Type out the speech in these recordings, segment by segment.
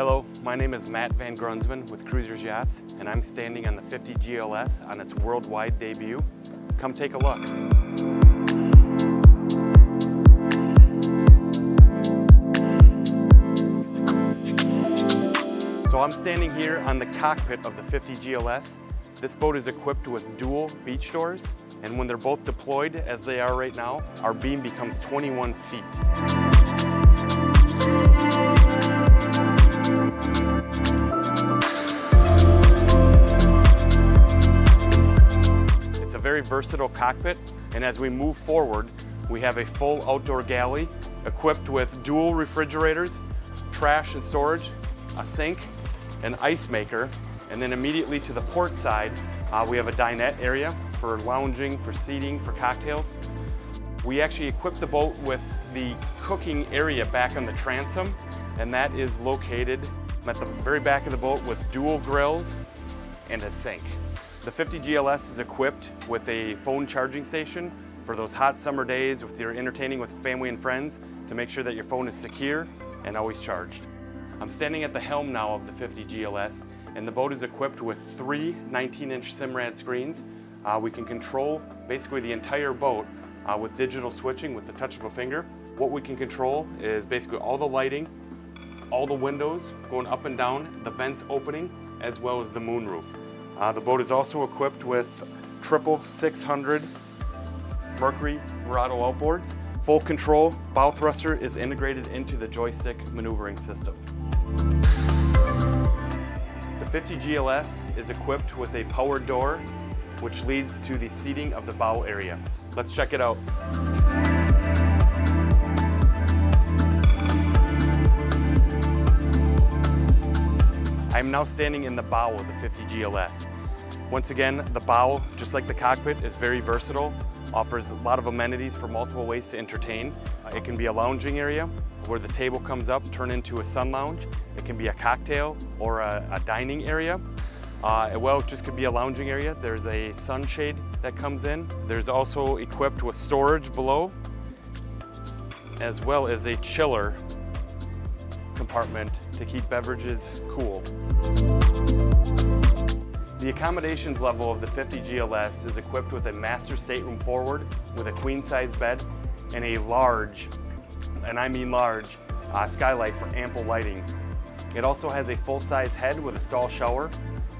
Hello, my name is Matt Van Grunsven with Cruisers Yachts, and I'm standing on the 50 GLS on its worldwide debut. Come take a look. So I'm standing here on the cockpit of the 50 GLS. This boat is equipped with dual beach doors, and when they're both deployed, as they are right now, our beam becomes 21 feet. It's a very versatile cockpit, and as we move forward, we have a full outdoor galley equipped with dual refrigerators, trash and storage, a sink, an ice maker, and then immediately to the port side, we have a dinette area for lounging, for seating, for cocktails. We actually equipped the boat with the cooking area back on the transom, and that is located at the very back of the boat with dual grills and a sink. The 50 GLS is equipped with a phone charging station for those hot summer days if you're entertaining with family and friends, to make sure that your phone is secure and always charged. I'm standing at the helm now of the 50 GLS, and the boat is equipped with 3 19-inch Simrad screens. We can control basically the entire boat with digital switching with the touch of a finger. What we can control is basically all the lighting, all the windows going up and down, the vents opening, as well as the moonroof. The boat is also equipped with triple 600 Mercury Verado outboards. Full control bow thruster is integrated into the joystick maneuvering system. The 50 GLS is equipped with a powered door, which leads to the seating of the bow area. Let's check it out. I'm now standing in the bow of the 50 GLS. Once again, the bow, just like the cockpit, is very versatile, offers a lot of amenities for multiple ways to entertain. It can be a lounging area where the table comes up, turn into a sun lounge. It can be a cocktail or a dining area. Well, it just could be a lounging area. There's a sunshade that comes in. There's also equipped with storage below, as well as a chiller compartment to keep beverages cool. The accommodations level of the 50 GLS is equipped with a master stateroom forward with a queen-size bed and a large, and I mean large, skylight for ample lighting. It also has a full-size head with a stall shower,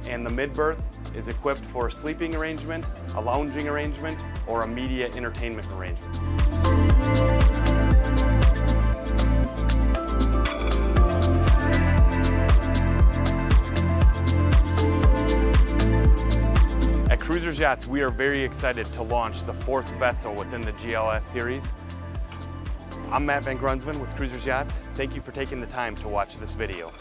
and the mid-berth is equipped for a sleeping arrangement, a lounging arrangement, or a media entertainment arrangement. At Cruisers Yachts, we are very excited to launch the 4th vessel within the GLS series. I'm Matt Van Grunsven with Cruisers Yachts. Thank you for taking the time to watch this video.